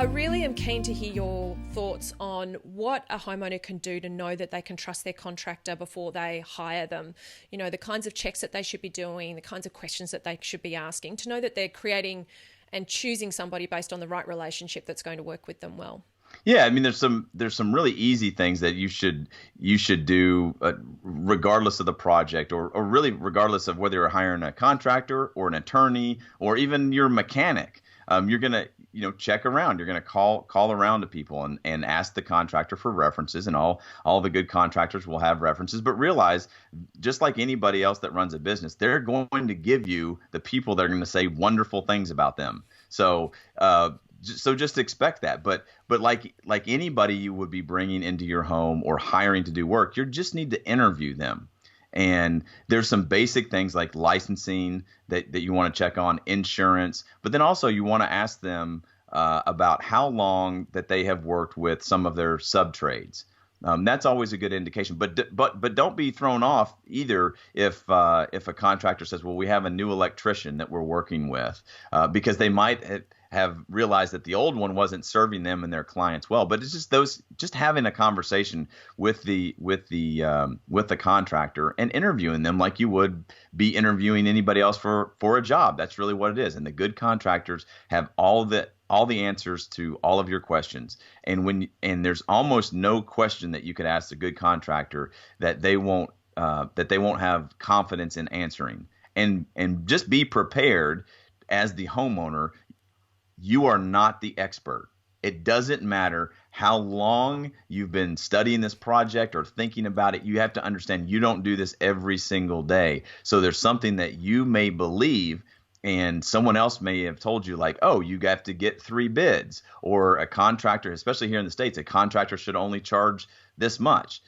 I really am keen to hear your thoughts on what a homeowner can do to know that they can trust their contractor before they hire them. You know, the kinds of checks that they should be doing, the kinds of questions that they should be asking, to know that they're creating and choosing somebody based on the right relationship that's going to work with them well. Yeah, I mean, there's some really easy things that you should do regardless of the project, or really regardless of whether you're hiring a contractor or an attorney or even your mechanic. You're gonna check around. You're gonna call around to people and ask the contractor for references, and all the good contractors will have references. But realize, just like anybody else that runs a business, they're going to give you the people that are going to say wonderful things about them. So just expect that. But like anybody you would be bringing into your home or hiring to do work, you just need to interview them. And there's some basic things like licensing that you want to check on, insurance, but then also you want to ask them about how long that they have worked with some of their sub trades. That's always a good indication. But don't be thrown off either if a contractor says, well, we have a new electrician that we're working with, because they might have realized that the old one wasn't serving them and their clients well. But it's just having a conversation with the contractor and interviewing them like you would be interviewing anybody else for a job. That's really what it is. And the good contractors have all the answers to all of your questions. And there's almost no question that you could ask a good contractor that they won't have confidence in answering. And just be prepared as the homeowner. You are not the expert. It doesn't matter how long you've been studying this project or thinking about it. You have to understand you don't do this every single day. So there's something that you may believe and someone else may have told you, like, oh, you have to get 3 bids, or a contractor, especially here in the States, a contractor should only charge this much.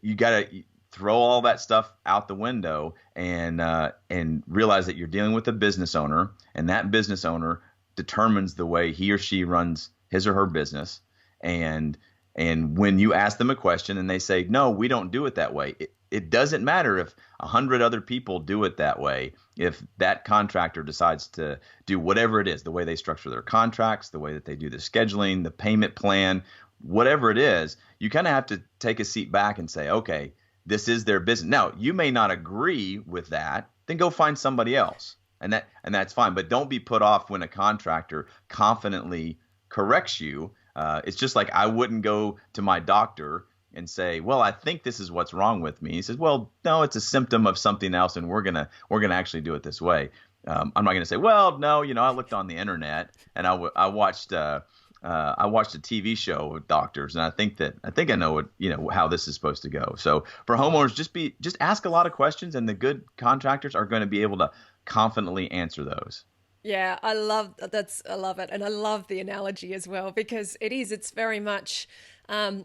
You got to throw all that stuff out the window and realize that you're dealing with a business owner, and that business owner determines the way he or she runs his or her business. And when you ask them a question and they say, no, we don't do it that way, it doesn't matter if 100 other people do it that way. If that contractor decides to do whatever it is, the way they structure their contracts, the way that they do the scheduling, the payment plan, whatever it is, you kind of have to take a seat back and say, okay, this is their business. Now, you may not agree with that, then go find somebody else. And that's fine. But don't be put off when a contractor confidently corrects you. It's just like I wouldn't go to my doctor and say, well, I think this is what's wrong with me. He says, well, no, it's a symptom of something else, and we're gonna actually do it this way. I'm not gonna say, well, no, I looked on the internet and I watched a TV show with doctors, and I think I know what how this is supposed to go. So for homeowners, just ask a lot of questions, and the good contractors are going to be able to confidently answer those. Yeah, I love it. And I love the analogy as well, because it's very much,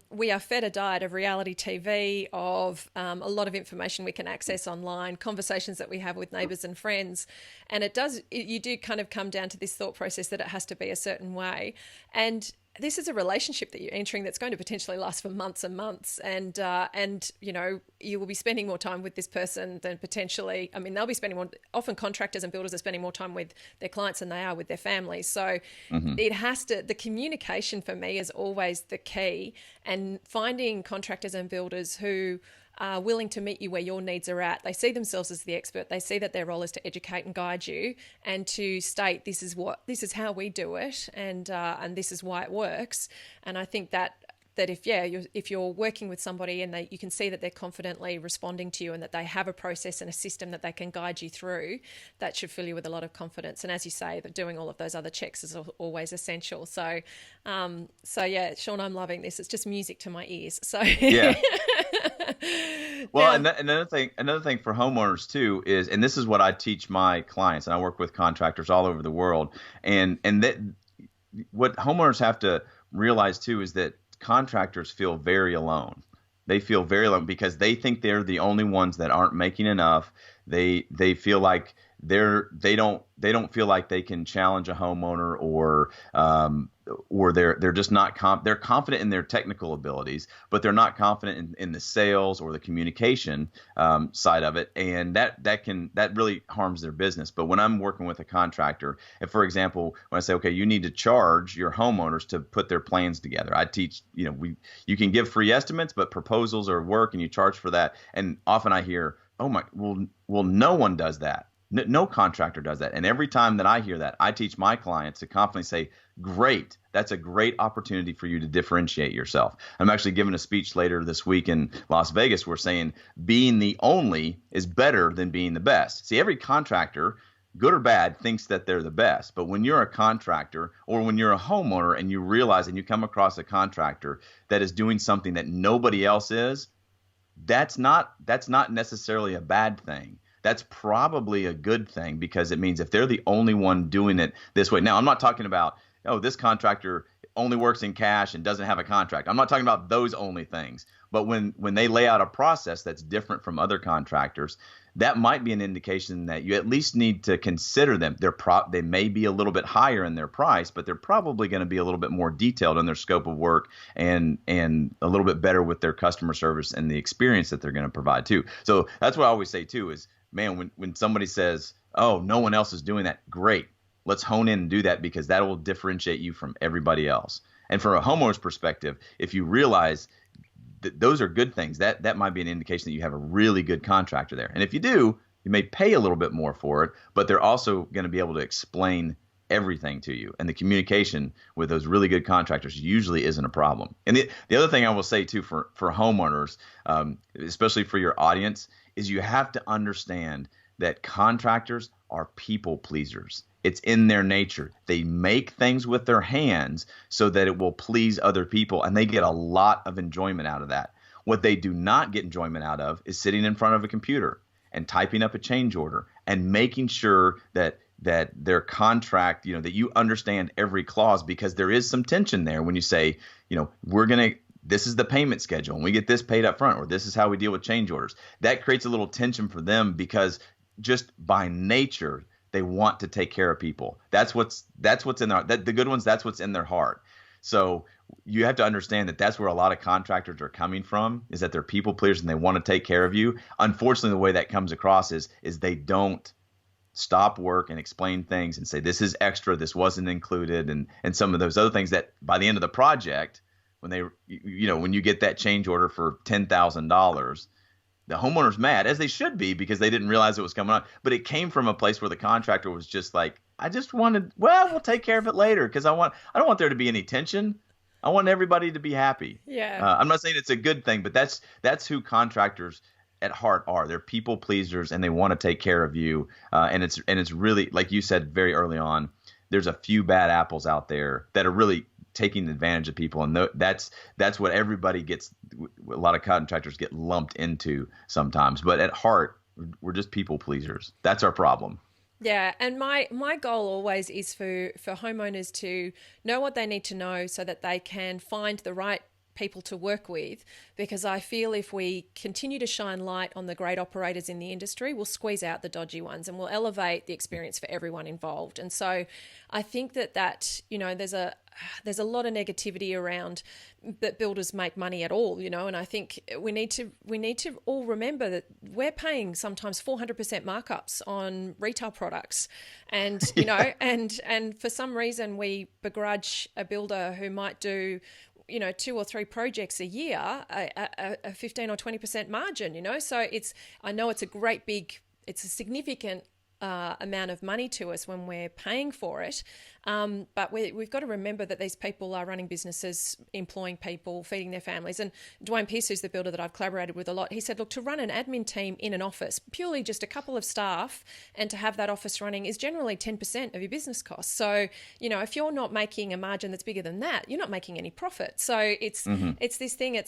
we are fed a diet of reality TV, of a lot of information we can access online, conversations that we have with neighbours and friends. And you do kind of come down to this thought process that it has to be a certain way. And this is a relationship that you're entering that's going to potentially last for months and months. And you will be spending more time with this person than potentially, they'll be spending more, often contractors and builders are spending more time with their clients than they are with their families. So the communication for me is always the key, and finding contractors and builders who are willing to meet you where your needs are at. They see themselves as the expert. They see that their role is to educate and guide you, and to state this is how we do it, and this is why it works. And I think that if you're working with somebody and you can see that they're confidently responding to you, and that they have a process and a system that they can guide you through, that should fill you with a lot of confidence. And as you say, that doing all of those other checks is always essential. So yeah, Shawn, I'm loving this. It's just music to my ears. So yeah. Well, now, another thing for homeowners too is, and this is what I teach my clients, and I work with contractors all over the world, and that what homeowners have to realize too is that contractors feel very alone. They feel very alone because they think they're the only ones that aren't making enough. They feel like they don't feel like they can challenge a homeowner, or they're just not they're confident in their technical abilities, but they're not confident in the sales or the communication side of it, and that really harms their business. But when I'm working with a contractor, if, for example, when I say, okay, you need to charge your homeowners to put their plans together, I teach, you can give free estimates, but proposals are work, and you charge for that. And often I hear, oh my, well, no one does that. No contractor does that. And every time that I hear that, I teach my clients to confidently say, great, that's a great opportunity for you to differentiate yourself. I'm actually giving a speech later this week in Las Vegas. We're saying being the only is better than being the best. See, every contractor, good or bad, thinks that they're the best. But when you're a contractor, or when you're a homeowner and you realize and you come across a contractor that is doing something that nobody else is, that's not necessarily a bad thing. That's probably a good thing, because it means if they're the only one doing it this way. Now, I'm not talking about, oh, this contractor only works in cash and doesn't have a contract. I'm not talking about those only things. But when they lay out a process that's different from other contractors, that might be an indication that you at least need to consider them. They may be a little bit higher in their price, but they're probably going to be a little bit more detailed in their scope of work, and a little bit better with their customer service and the experience that they're going to provide too. So that's what I always say too is, man, when somebody says, oh, no one else is doing that, great. Let's hone in and do that, because that will differentiate you from everybody else. And from a homeowner's perspective, if you realize that those are good things, that might be an indication that you have a really good contractor there. And if you do, you may pay a little bit more for it, but they're also going to be able to explain everything to you. And the communication with those really good contractors usually isn't a problem. And the other thing I will say too for homeowners, especially for your audience, is you have to understand that contractors are people pleasers. It's in their nature. They make things with their hands so that it will please other people, and they get a lot of enjoyment out of that. What they do not get enjoyment out of is sitting in front of a computer and typing up a change order and making sure that their contract, that you understand every clause, because there is some tension there when you say, this is the payment schedule and we get this paid up front, or this is how we deal with change orders. That creates a little tension for them, because just by nature, they want to take care of people. That's what's in their, the good ones, that's what's in their heart. So you have to understand that that's where a lot of contractors are coming from, is that they're people pleasers and they want to take care of you. Unfortunately, the way that comes across is they don't stop work and explain things and say, this is extra, this wasn't included, and some of those other things that by the end of the project, when when you get that change order for $10,000, the homeowner's mad, as they should be, because they didn't realize it was coming on. But it came from a place where the contractor was just like, I just wanted, we'll take care of it later, because I don't want there to be any tension. I want everybody to be happy. Yeah. I'm not saying it's a good thing, but that's who contractors at heart are. They're people pleasers, and they want to take care of you. And it's really, like you said very early on, there's a few bad apples out there that are really taking advantage of people, and that's what everybody gets. A lot of contractors get lumped into sometimes, but at heart, we're just people pleasers. That's our problem. Yeah, and my goal always is for homeowners to know what they need to know so that they can find the right people to work with, because I feel if we continue to shine light on the great operators in the industry, we'll squeeze out the dodgy ones and we'll elevate the experience for everyone involved. And so I think that there's a lot of negativity around that builders make money at all, and I think we need to all remember that we're paying sometimes 400% markups on retail products, and and for some reason we begrudge a builder who might do 2 or 3 projects a year, a 15 or 20% margin, So I know it's a significant amount of money to us when we're paying for it. But we've got to remember that these people are running businesses, employing people, feeding their families. And Dwayne Pearce, who's the builder that I've collaborated with a lot, he said, look, to run an admin team in an office, purely just a couple of staff, and to have that office running is generally 10% of your business costs. So, if you're not making a margin that's bigger than that, you're not making any profit. So it's this thing,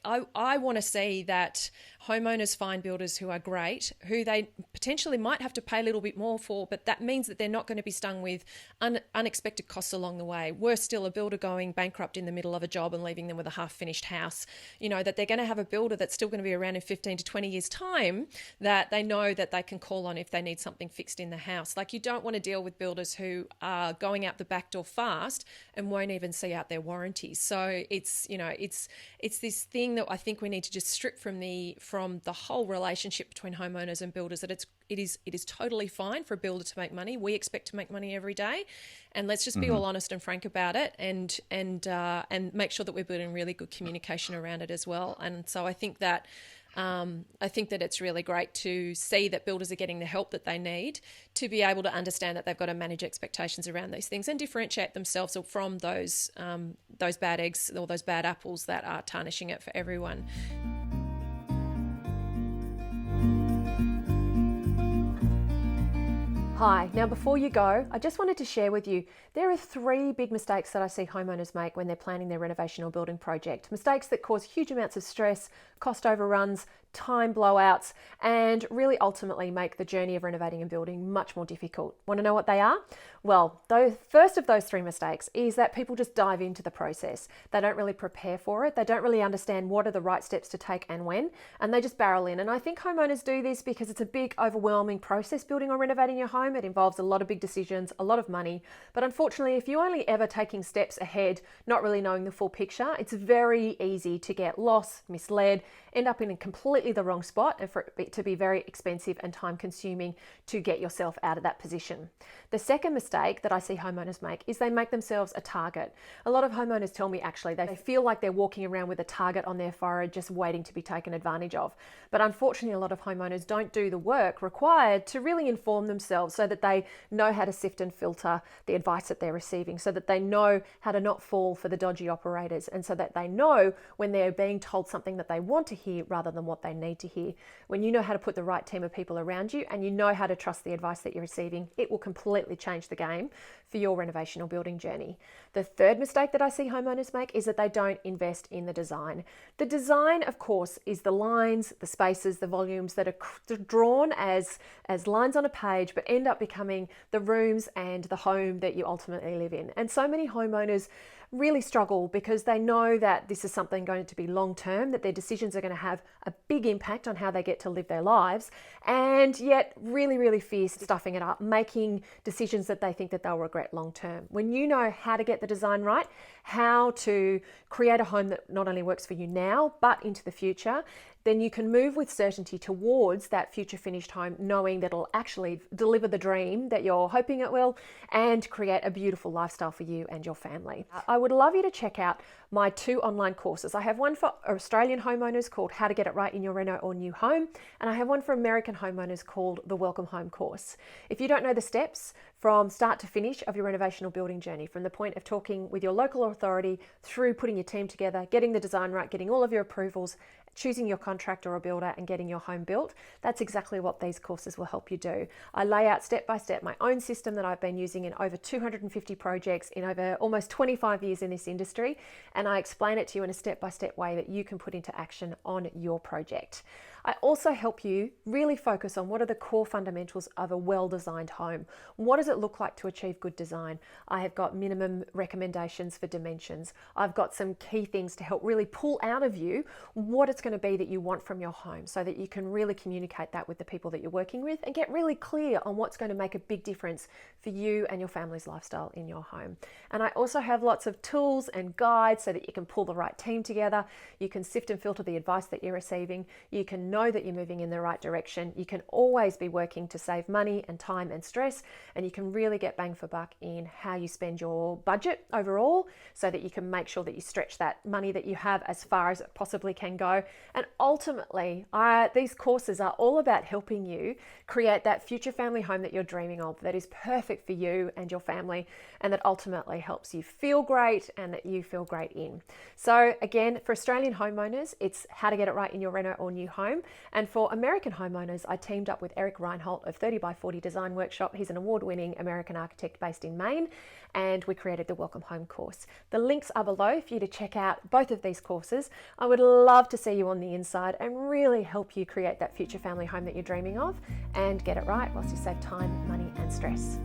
I want to see that homeowners find builders who are great, who they potentially might have to pay a little bit more for, but that means that they're not going to be stung with unexpected costs along the way. Worse still, a builder going bankrupt in the middle of a job and leaving them with a half-finished house. That they're going to have a builder that's still going to be around in 15 to 20 years' time that they know that they can call on if they need something fixed in the house. Like, you don't want to deal with builders who are going out the back door fast and won't even see out their warranties. So it's this thing that I think we need to just strip from the whole relationship between homeowners and builders, that it is totally fine for a builder to make money. We expect to make money every day, and let's just be all honest and frank about it, and make sure that we're building really good communication around it as well. And so I think that it's really great to see that builders are getting the help that they need to be able to understand that they've got to manage expectations around these things and differentiate themselves from those bad eggs or those bad apples that are tarnishing it for everyone. Hi, now before you go, I just wanted to share with you, there are 3 big mistakes that I see homeowners make when they're planning their renovation or building project. Mistakes that cause huge amounts of stress, cost overruns, time blowouts, and really ultimately make the journey of renovating and building much more difficult. Want to know what they are? Well, the first of those 3 mistakes is that people just dive into the process. They don't really prepare for it. They don't really understand what are the right steps to take and when, and they just barrel in. And I think homeowners do this because it's a big, overwhelming process building or renovating your home. It involves a lot of big decisions, a lot of money. But unfortunately, if you're only ever taking steps ahead, not really knowing the full picture, it's very easy to get lost, misled, end up in a completely the wrong spot, and for it to be very expensive and time consuming to get yourself out of that position. The second mistake that I see homeowners make is they make themselves a target. A lot of homeowners tell me actually they feel like they're walking around with a target on their forehead just waiting to be taken advantage of. But unfortunately, a lot of homeowners don't do the work required to really inform themselves so that they know how to sift and filter the advice that they're receiving, so that they know how to not fall for the dodgy operators, and so that they know when they're being told something that they want to hear rather than what they need to hear. When you know how to put the right team of people around you and you know how to trust the advice that you're receiving, it will completely change the game for your renovation or building journey. The third mistake that I see homeowners make is that they don't invest in the design. The design, of course, is the lines, the spaces, the volumes that are drawn as lines on a page, but end up becoming the rooms and the home that you ultimately live in. And so many homeowners really struggle because they know that this is something going to be long term, that their decisions are going to have a big impact on how they get to live their lives, and yet really fear stuffing it up, making decisions that they think that they'll regret long term. When you know how to get the design right, how to create a home that not only works for you now but into the future, then you can move with certainty towards that future finished home, knowing that it'll actually deliver the dream that you're hoping it will and create a beautiful lifestyle for you and your family. I would love you to check out my 2 online courses. I have one for Australian homeowners called How to Get It Right in Your Reno or New Home, and I have one for American homeowners called the Welcome Home course. If you don't know the steps from start to finish of your renovation or building journey, from the point of talking with your local authority through putting your team together, getting the design right, getting all of your approvals, choosing your contractor or builder and getting your home built, that's exactly what these courses will help you do. I lay out step by step my own system that I've been using in over 250 projects in over almost 25 years in this industry, and I explain it to you in a step-by-step way that you can put into action on your project. I also help you really focus on what are the core fundamentals of a well-designed home. What does it look like to achieve good design? I have got minimum recommendations for dimensions. I've got some key things to help really pull out of you what it's going to be that you want from your home, so that you can really communicate that with the people that you're working with and get really clear on what's going to make a big difference for you and your family's lifestyle in your home. And I also have lots of tools and guides so that you can pull the right team together. You can sift and filter the advice that you're receiving. You can know that you're moving in the right direction. You can always be working to save money and time and stress, and you can really get bang for buck in how you spend your budget overall, so that you can make sure that you stretch that money that you have as far as it possibly can go. And ultimately, these courses are all about helping you create that future family home that you're dreaming of, that is perfect for you and your family, and that ultimately helps you feel great and that you feel great in. So again, for Australian homeowners, it's How to Get It Right in Your Reno or New Home. And for American homeowners, I teamed up with Eric Reinholdt of 30 by 40 Design Workshop. He's an award-winning American architect based in Maine, and we created the Welcome Home course. The links are below for you to check out both of these courses. I would love to see you on the inside and really help you create that future family home that you're dreaming of and get it right whilst you save time, money, and stress.